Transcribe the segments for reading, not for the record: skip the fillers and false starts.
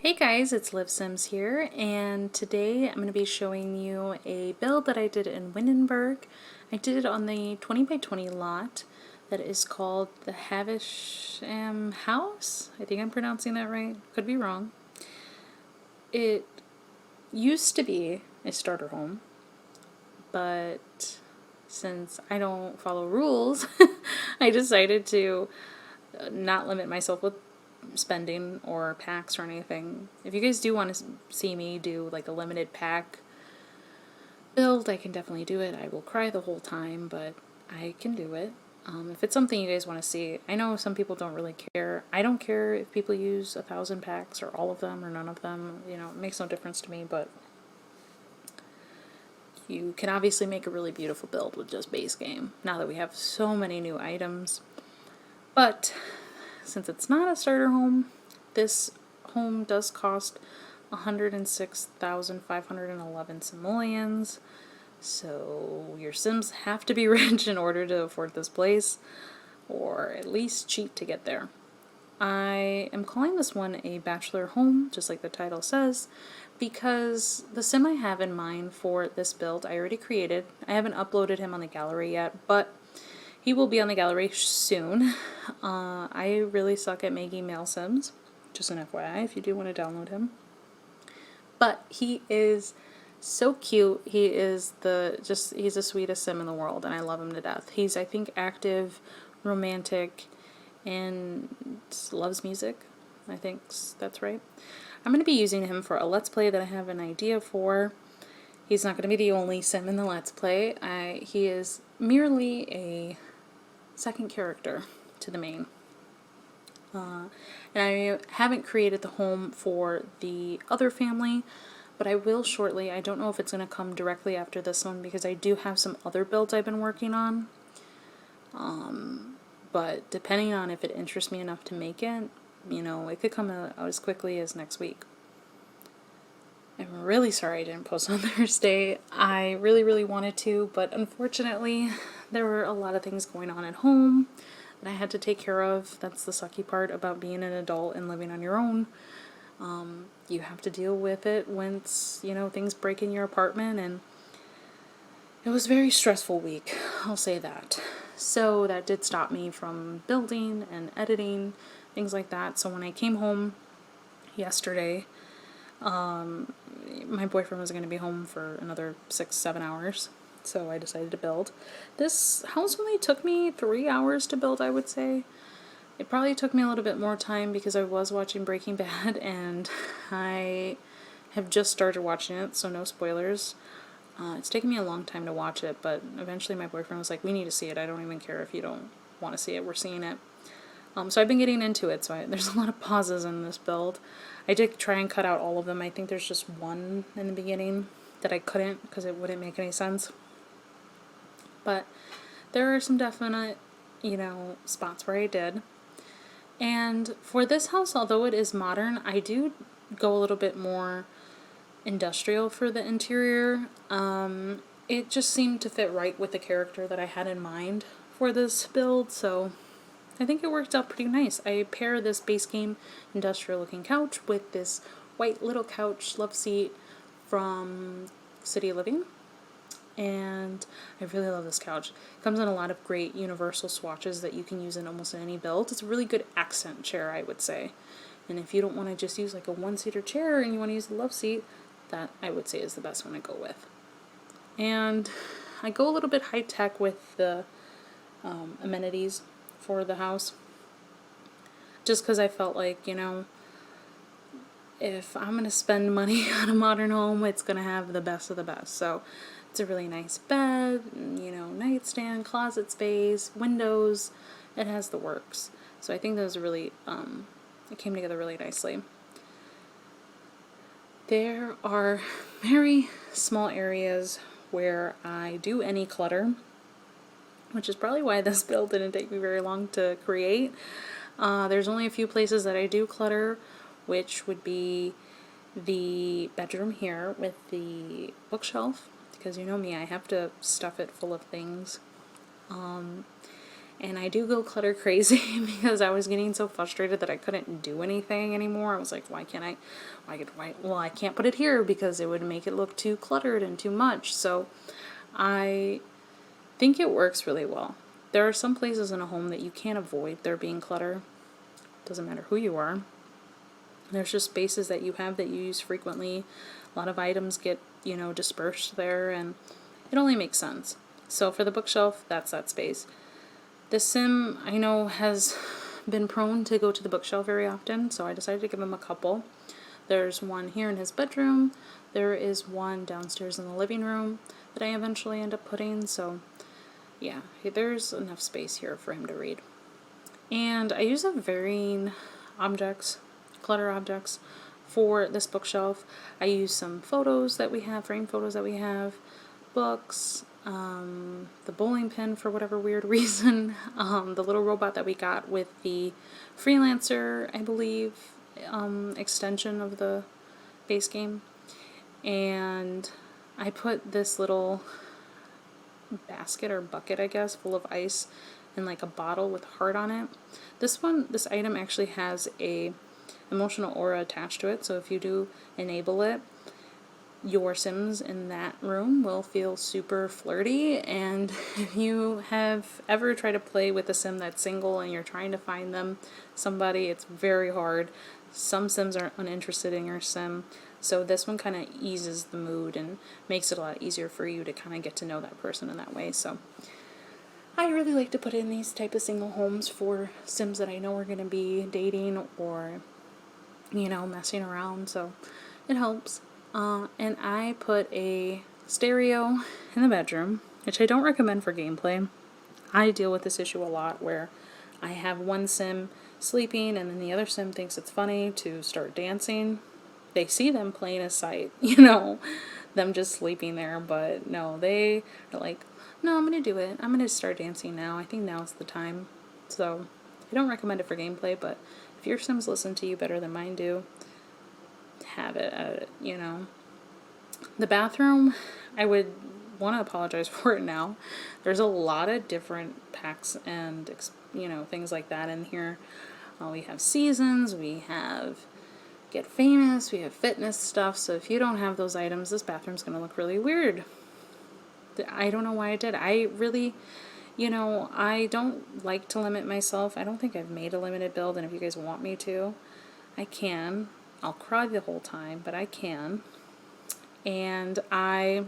Hey guys, it's Liv Sims here, and today I'm going to be showing you a build that I did in Windenburg. I did it on the 20 by 20 lot that is called the Havisham House. I think I'm pronouncing that right. Could be wrong. It used to be a starter home, but since I don't follow rules, I decided to not limit myself with spending or packs or anything. If you guys do want to see me do like a limited pack build, I can definitely do it. I will cry the whole time, but I can do it. If it's something you guys want to see, I know some people don't really care. I don't care if people use 1,000 packs or all of them or none of them. You know, it makes no difference to me, but you can obviously make a really beautiful build with just base game now that we have so many new items. But since it's not a starter home, this home does cost 106,511 simoleons. So your Sims have to be rich in order to afford this place, or at least cheap to get there. I am calling this one a Bachelor home, just like the title says, because the Sim I have in mind for this build I already created. I haven't uploaded him on the gallery yet, but he will be on the gallery soon. I really suck at making male Sims, just an FYI if you do want to download him. But he is so cute. He is he's the sweetest Sim in the world, and I love him to death. He's, I think, active, romantic, and loves music. I think that's right. I'm going to be using him for a Let's Play that I have an idea for. He's not going to be the only Sim in the Let's Play. He is merely a second character to the main. And I haven't created the home for the other family, but I will shortly. I don't know if it's going to come directly after this one because I do have some other builds I've been working on. But depending on if it interests me enough to make it, you know, it could come out as quickly as next week. I'm really sorry I didn't post on Thursday. I really wanted to, but unfortunately there were a lot of things going on at home that I had to take care of. That's the sucky part about being an adult and living on your own. You have to deal with it once, you know, things break in your apartment, and it was a very stressful week, I'll say that. So that did stop me from building and editing, things like that. So when I came home yesterday, my boyfriend was going to be home for another 6-7 hours, so I decided to build. This house only took me 3 hours to build, I would say. It probably took me a little bit more time because I was watching Breaking Bad, and I have just started watching it, so no spoilers. It's taken me a long time to watch it, but eventually my boyfriend was like, we need to see it. I don't even care if you don't want to see it. We're seeing it. So I've been getting into it, so there's a lot of pauses in this build. I did try and cut out all of them. I think there's just one in the beginning that I couldn't because it wouldn't make any sense. But there are some definite, you know, spots where I did. And for this house, although it is modern, I do go a little bit more industrial for the interior. It just seemed to fit right with the character that I had in mind for this build, so I think it worked out pretty nice. I pair this base game industrial looking couch with this white little couch love seat from City Living, and I really love this couch. It comes in a lot of great universal swatches that you can use in almost any build. It's a really good accent chair, I would say. And if you don't want to just use like a one-seater chair and you want to use the love seat, that I would say is the best one to go with. And I go a little bit high-tech with the amenities for the house, just because I felt like, you know, if I'm going to spend money on a modern home, it's going to have the best of the best. So it's a really nice bed, you know, nightstand, closet space, windows. It has the works. So I think those really, it came together really nicely. There are very small areas where I do any clutter, which is probably why this build didn't take me very long to create. There's only a few places that I do clutter, which would be the bedroom here with the bookshelf, because you know me, I have to stuff it full of things. And I do go clutter crazy because I was getting so frustrated that I couldn't do anything anymore. I was like, why can't I, well, I can't put it here because it would make it look too cluttered and too much. So I think it works really well. There are some places in a home that you can't avoid there being clutter. Doesn't matter who you are. There's just spaces that you have that you use frequently. A lot of items get, dispersed there, and it only makes sense. So for the bookshelf, that's that space. The sim, I know, has been prone to go to the bookshelf very often, so I decided to give him a couple. There's one here in his bedroom. There is one downstairs in the living room that I eventually end up putting, so yeah, there's enough space here for him to read. And I use varying objects, clutter objects, for this bookshelf. I use some photos that we have, framed photos that we have, books, the bowling pin for whatever weird reason, the little robot that we got with the Freelancer, I believe, extension of the base game. And I put this little basket or bucket, I guess, full of ice in like a bottle with a heart on it. This item actually has a emotional aura attached to it, so if you do enable it, your Sims in that room will feel super flirty. And if you have ever tried to play with a Sim that's single and you're trying to find them somebody, it's very hard. Some Sims are uninterested in your Sim, so this one kind of eases the mood and makes it a lot easier for you to kind of get to know that person in that way. So I really like to put in these type of single homes for Sims that I know are going to be dating or, messing around, so it helps. And I put a stereo in the bedroom, which I don't recommend for gameplay. I deal with this issue a lot where I have one Sim sleeping and then the other Sim thinks it's funny to start dancing. They see them plain as sight, them just sleeping there, but no, they are like, no, I'm gonna do it. I'm gonna start dancing now. I think now's the time. So I don't recommend it for gameplay, but if your Sims listen to you better than mine do, have it, The bathroom, I would want to apologize for it now. There's a lot of different packs and, things like that in here. We have seasons, we have get famous, we have fitness stuff, so if you don't have those items, this bathroom's going to look really weird. I don't know why I did. I really, I don't like to limit myself. I don't think I've made a limited build, and if you guys want me to, I can. I'll cry the whole time, but I can. And I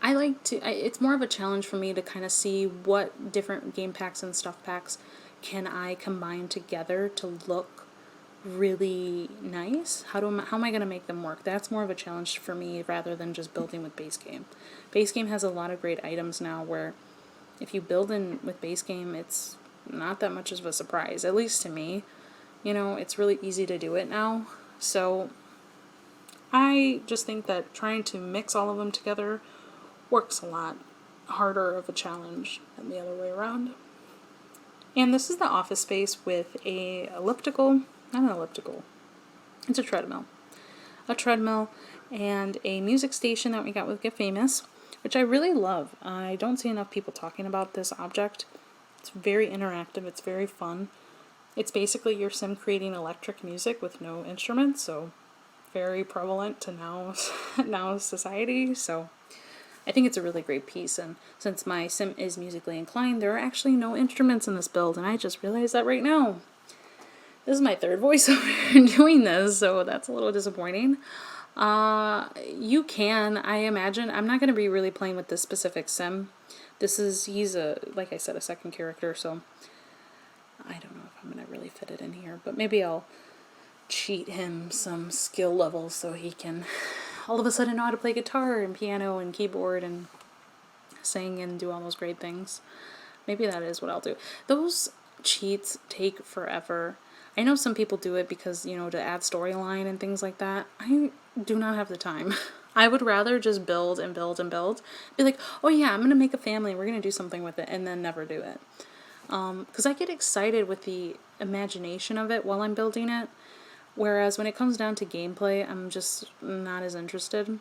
like to, it's more of a challenge for me to kind of see what different game packs and stuff packs can I combine together to look really nice. How am I going to make them work? That's more of a challenge for me rather than just building with base game. Base game has a lot of great items now where if you build in with base game, it's not that much of a surprise, at least to me. It's really easy to do it now. So I just think that trying to mix all of them together works a lot harder of a challenge than the other way around. And this is the office space with a not an elliptical, it's a treadmill. A treadmill and a music station that we got with Get Famous, which I really love. I don't see enough people talking about this object. It's very interactive, it's very fun. It's basically your Sim creating electric music with no instruments, so very prevalent to now society. So I think it's a really great piece, and since my Sim is musically inclined, there are actually no instruments in this build, and I just realized that right now. This is my third voiceover doing this, so that's a little disappointing. You can, I imagine, I'm not going to be really playing with this specific Sim. He's like I said, a second character, so I don't know if I'm going to really fit it in here, but maybe I'll cheat him some skill levels so he can all of a sudden know how to play guitar and piano and keyboard and sing and do all those great things. Maybe that is what I'll do. Those cheats take forever. I know some people do it because, to add storyline and things like that. I do not have the time. I would rather just build and build and build. Be like, oh yeah, I'm going to make a family, we're going to do something with it, and then never do it. Because I get excited with the imagination of it while I'm building it. Whereas when it comes down to gameplay, I'm just not as interested.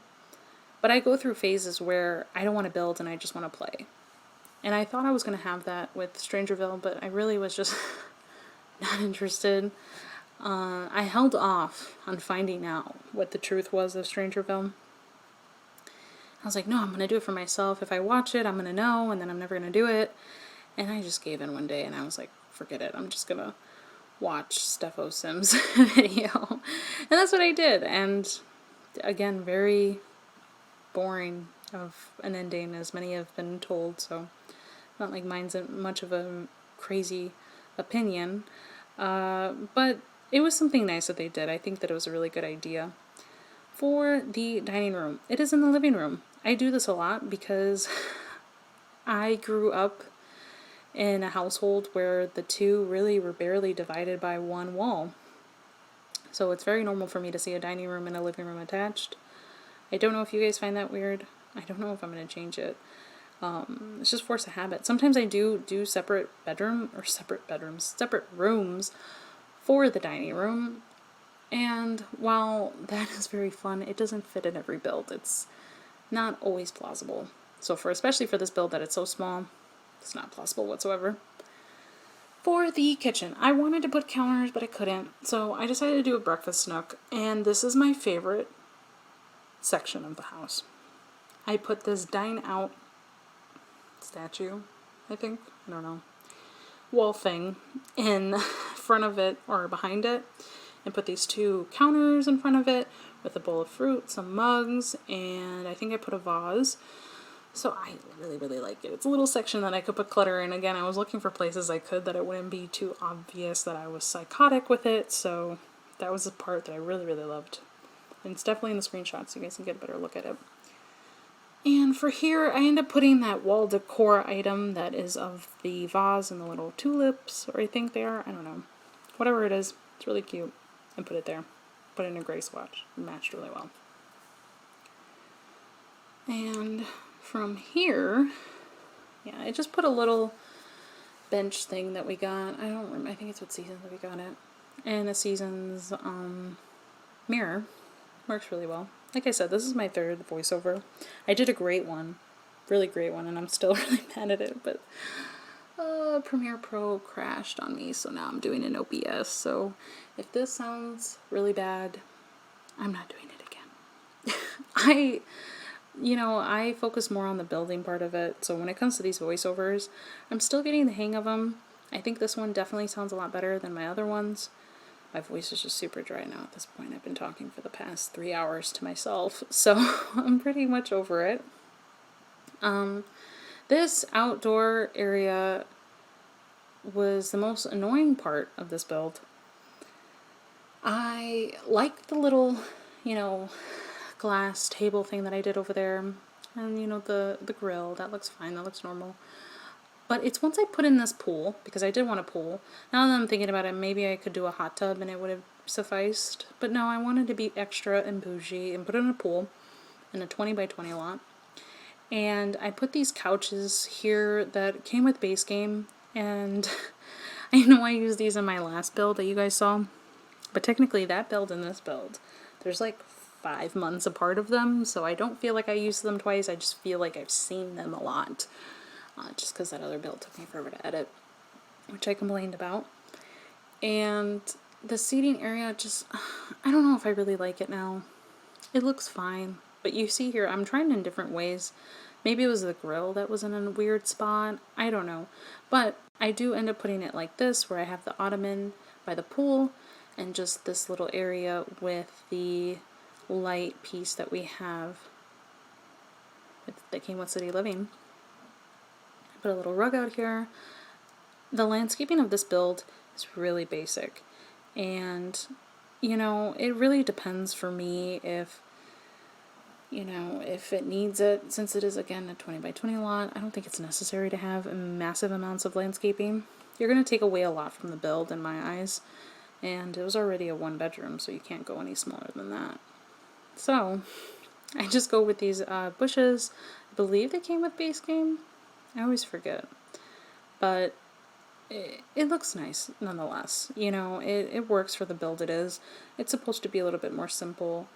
But I go through phases where I don't want to build and I just want to play. And I thought I was going to have that with Strangerville, but I really was just not interested. I held off on finding out what the truth was of Strangerville. I was like, no, I'm going to do it for myself. If I watch it, I'm going to know, and then I'm never going to do it. And I just gave in one day, and I was like, forget it. I'm just going to watch Steffo Sims video. And that's what I did. And again, very boring of an ending, as many have been told, so not like mine's much of a crazy opinion. But it was something nice that they did. I think that it was a really good idea. For the dining room, it is in the living room. I do this a lot because I grew up in a household where the two really were barely divided by one wall. So it's very normal for me to see a dining room and a living room attached. I don't know if you guys find that weird. I don't know if I'm going to change it. It's just force of habit. Sometimes I do separate rooms for the dining room. And while that is very fun, it doesn't fit in every build. It's not always plausible. So especially for this build that it's so small, it's not plausible whatsoever. For the kitchen, I wanted to put counters, but I couldn't. So I decided to do a breakfast nook. And this is my favorite section of the house. I put this dine out statue, I think, I don't know, wall thing in front of it or behind it, and put these two counters in front of it with a bowl of fruit, some mugs, and I think I put a vase. So I really, really like it. It's a little section that I could put clutter in. Again, I was looking for places I could that it wouldn't be too obvious that I was psychotic with it, so that was the part that I really, really loved. And it's definitely in the screenshot so you guys can get a better look at it. And for here, I end up putting that wall decor item that is of the vase and the little tulips, or I think they are, I don't know. Whatever it is, it's really cute. And put it there. Put it in a gray swatch. It matched really well. And from here, yeah, I just put a little bench thing that we got. I don't remember, I think it's what season that we got it. And the season's mirror. Works really well. Like I said, this is my third voiceover. I did a great one. Really great one, and I'm still really mad at it, but Premiere Pro crashed on me, so now I'm doing an OBS. So if this sounds really bad, I'm not doing it again. I focus more on the building part of it, so when it comes to these voiceovers, I'm still getting the hang of them. I think this one definitely sounds a lot better than my other ones. My voice is just super dry now at this point. I've been talking for the past 3 hours to myself, so I'm pretty much over it. This outdoor area was the most annoying part of this build. I like the little, glass table thing that I did over there, and the grill. That looks fine. That looks normal. But it's once I put in this pool, because I did want a pool. Now that I'm thinking about it, maybe I could do a hot tub and it would have sufficed. But no, I wanted to be extra and bougie and put it in a pool in a 20 by 20 lot. And I put these couches here that came with base game. And I know I used these in my last build that you guys saw. But technically that build and this build, there's like 5 months apart of them. So I don't feel like I used them twice. I just feel like I've seen them a lot. Just because that other build took me forever to edit, which I complained about. And the seating area just, I don't know if I really like it now. It looks fine, but you see here, I'm trying in different ways. Maybe it was the grill that was in a weird spot. I don't know. But I do end up putting it like this, where I have the ottoman by the pool and just this little area with the light piece that we have that came with City Living. Put a little rug out here. The landscaping of this build is really basic, and it really depends for me if it needs it. Since it is again a 20 by 20 lot, I don't think it's necessary to have massive amounts of landscaping. You're going to take away a lot from the build in my eyes, and it was already a 1-bedroom, so you can't go any smaller than that. So I just go with these bushes. I believe they came with base game. I always forget, but it looks nice nonetheless. It works for the build it is. It's supposed to be a little bit more simple,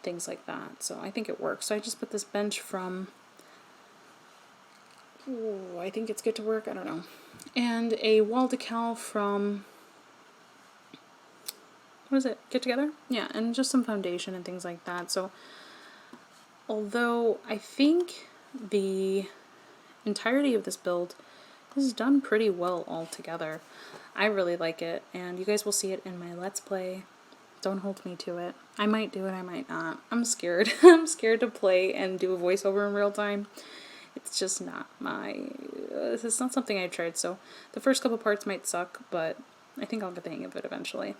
things like that, so I think it works. So I just put this bench from Oh, I think it's Get to Work, I don't know. And a wall decal from, what is it, Get Together? Yeah, and just some foundation and things like that. So, although I think the entirety of this build is done pretty well all together, I really like it, and you guys will see it in my Let's Play. Don't hold me to it. I might do it, I might not. I'm scared. I'm scared to play and do a voiceover in real time. It's just not my... it's not something I've tried, so the first couple parts might suck, but I think I'll get the hang of it eventually.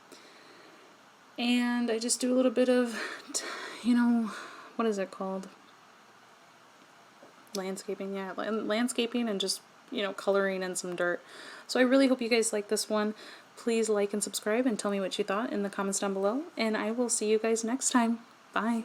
And I just do a little bit of, you know, what is it called? Landscaping, yeah. Landscaping and just, you know, coloring and some dirt. So I really hope you guys like this one. Please like and subscribe and tell me what you thought in the comments down below. And I will see you guys next time. Bye.